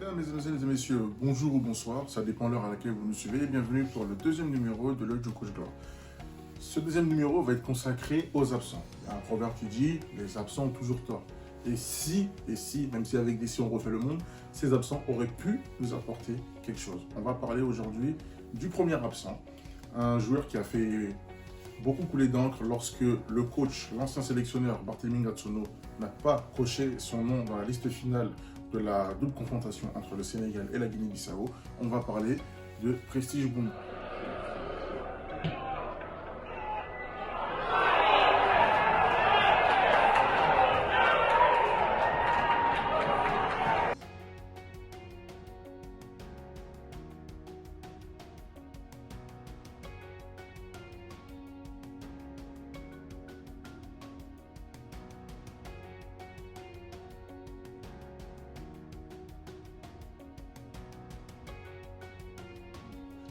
Mesdames, Mesdemoiselles et Messieurs, bonjour ou bonsoir, ça dépend de l'heure à laquelle vous nous suivez. Bienvenue pour le deuxième numéro de l'œil du coach Gloire. Ce deuxième numéro va être consacré aux absents. Il y a un proverbe qui dit « les absents ont toujours tort ». Et si, même si avec des si on refait le monde, ces absents auraient pu nous apporter quelque chose. On va parler aujourd'hui du premier absent, un joueur qui a fait beaucoup couler d'encre lorsque le coach, l'ancien sélectionneur Barthélémy Gatsono, n'a pas coché son nom dans la liste finale de la double confrontation entre le Sénégal et la Guinée-Bissau. On va parler de Prestige Bungu.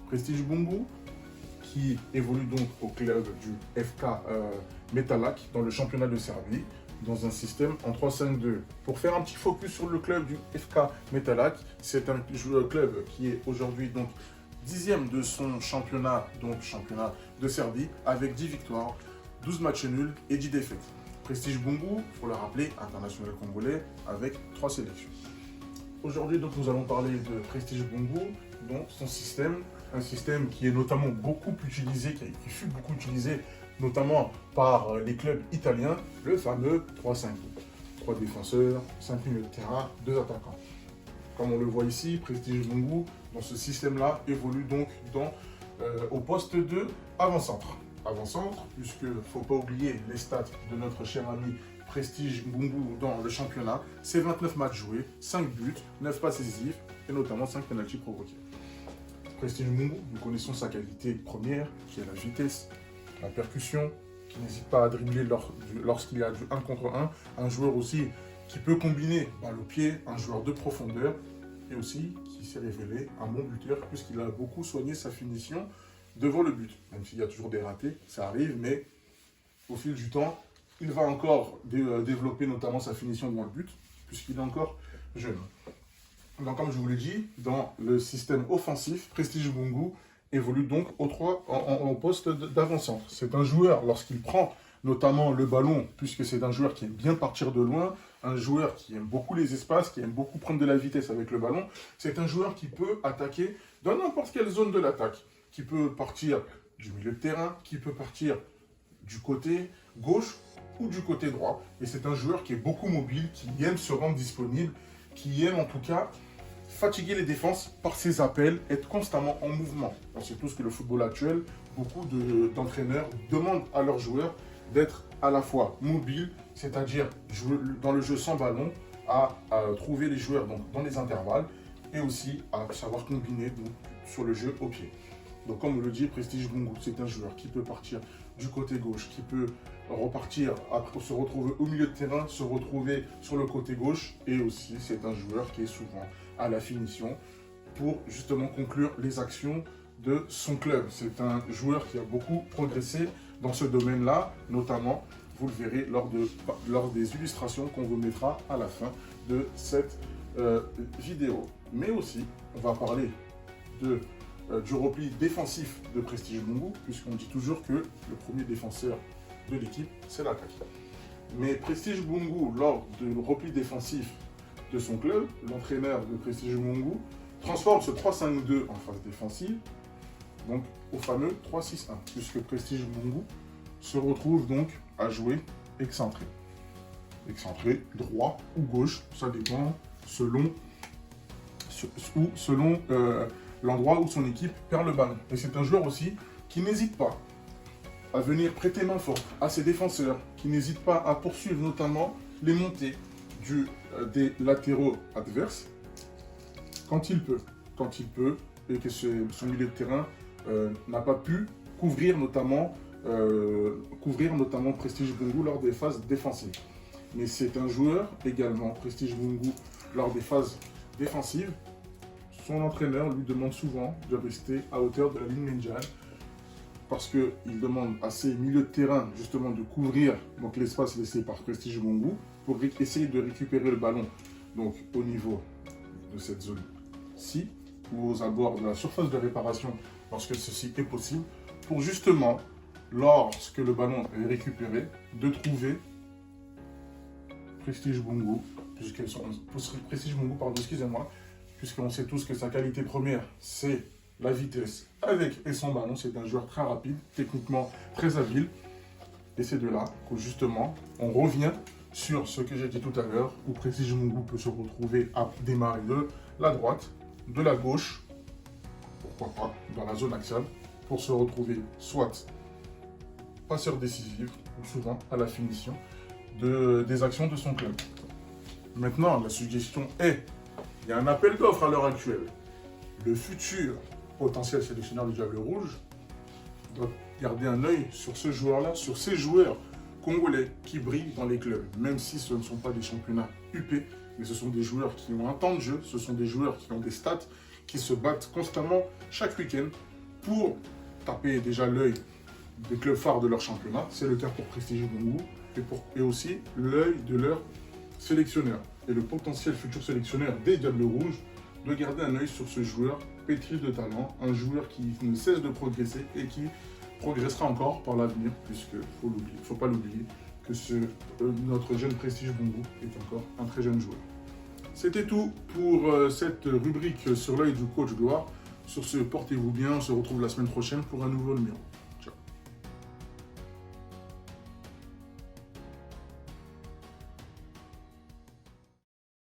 Prestige Bungu, qui évolue donc au club du FK Metalak dans le championnat de Serbie, dans un système en 3-5-2. Pour faire un petit focus sur le club du FK Metalak, c'est un club qui est aujourd'hui donc 10e de son championnat, donc championnat de Serbie, avec 10 victoires, 12 matchs nuls et 10 défaites. Prestige Bungu, il faut le rappeler, international congolais avec 3 sélections. Aujourd'hui, donc, nous allons parler de Prestige Bungu, donc son système, un système qui est notamment beaucoup utilisé, qui fut beaucoup utilisé notamment par les clubs italiens, le fameux 3-5-2. 3 défenseurs, 5 milieux de terrain, 2 attaquants. Comme on le voit ici, Prestige Bungu, dans ce système-là, évolue donc au poste de avant-centre. Avant-centre, puisque ne faut pas oublier les stats de notre cher ami Prestige Bungu dans le championnat, c'est 29 matchs joués, 5 buts, 9 passes décisives et notamment 5 pénaltys provoqués. Prestige Bungu, nous connaissons sa qualité première, qui est la vitesse, la percussion, qui n'hésite pas à dribbler lorsqu'il y a du 1 contre 1, un joueur aussi qui peut combiner balle au pied, un joueur de profondeur, et aussi qui s'est révélé un bon buteur, puisqu'il a beaucoup soigné sa finition devant le but. Même s'il y a toujours des ratés, ça arrive, mais au fil du temps, il va encore développer notamment sa finition devant le but, puisqu'il est encore jeune. Donc, comme je vous l'ai dit, dans le système offensif, Prestige Bungu évolue donc au poste d'avant-centre. C'est un joueur, lorsqu'il prend notamment le ballon, puisque c'est un joueur qui aime bien partir de loin, un joueur qui aime beaucoup les espaces, qui aime beaucoup prendre de la vitesse avec le ballon, c'est un joueur qui peut attaquer dans n'importe quelle zone de l'attaque, qui peut partir du milieu de terrain, qui peut partir du côté gauche ou du côté droit. Et c'est un joueur qui est beaucoup mobile, qui aime se rendre disponible, qui aime en tout cas fatiguer les défenses par ses appels, être constamment en mouvement. On sait tous que le football actuel, beaucoup d'entraîneurs demandent à leurs joueurs d'être à la fois mobile, c'est-à-dire jouer dans le jeu sans ballon, à trouver les joueurs dans les intervalles, et aussi à savoir combiner sur le jeu au pied. Donc comme on le dit, Prestige Bungu, c'est un joueur qui peut partir du côté gauche, qui peut repartir, se retrouver au milieu de terrain, se retrouver sur le côté gauche, et aussi c'est un joueur qui est souvent à la finition pour justement conclure les actions de son club. C'est un joueur qui a beaucoup progressé dans ce domaine-là, notamment, vous le verrez lors des illustrations qu'on vous mettra à la fin de cette vidéo. Mais aussi, on va parler du repli défensif de Prestige Bungu, puisqu'on dit toujours que le premier défenseur de l'équipe, c'est l'attaque. Mais Prestige Bungu, lors du repli défensif de son club, l'entraîneur de Prestige Bungu transforme ce 3-5-2 en phase défensive, donc au fameux 3-6-1, puisque Prestige Bungu se retrouve donc à jouer excentré. Excentré, droit ou gauche, ça dépend selon l'endroit où son équipe perd le ballon. Et c'est un joueur aussi qui n'hésite pas à venir prêter main forte à ses défenseurs, qui n'hésite pas à poursuivre notamment les montées des latéraux adverses quand il peut, et que son milieu de terrain n'a pas pu couvrir notamment Prestige Bungu lors des phases défensives. Mais c'est un joueur également, Prestige Bungu, lors des phases défensives, son entraîneur lui demande souvent de rester à hauteur de la ligne médiane parce qu'il demande à ses milieux de terrain justement de couvrir l'espace laissé par Prestige Bungu pour essayer de récupérer le ballon donc, au niveau de cette zone-ci, ou aux abords de la surface de réparation, lorsque ceci est possible, pour justement, lorsque le ballon est récupéré, de trouver Prestige Bungu, puisqu'on sait tous que sa qualité première, c'est la vitesse avec et sans ballon. C'est un joueur très rapide, techniquement très habile. Et c'est de là que justement, on revient sur ce que j'ai dit tout à l'heure, où Prestige Bungu peut se retrouver à démarrer de la droite, de la gauche, pourquoi pas, dans la zone axiale, pour se retrouver soit passeur décisif, ou souvent à la finition des actions de son club. Maintenant, la suggestion est, il y a un appel d'offres à l'heure actuelle. Le futur potentiel sélectionneur du Diable Rouge doit garder un œil sur ce joueur-là, sur ces joueurs congolais qui brillent dans les clubs, même si ce ne sont pas des championnats UP, mais ce sont des joueurs qui ont un temps de jeu, ce sont des joueurs qui ont des stats, qui se battent constamment chaque week-end pour taper déjà l'œil des clubs phares de leur championnat. C'est le cas pour Prestige Bungu et aussi l'œil de leur sélectionneur. Et le potentiel futur sélectionneur des Diables Rouges doit garder un œil sur ce joueur pétri de talent, un joueur qui ne cesse de progresser et qui progressera encore par l'avenir, puisque faut pas l'oublier, que notre jeune Prestige Bungu est encore un très jeune joueur. C'était tout pour cette rubrique sur l'œil du coach Gloire. Sur ce, portez-vous bien, on se retrouve la semaine prochaine pour un nouveau numéro.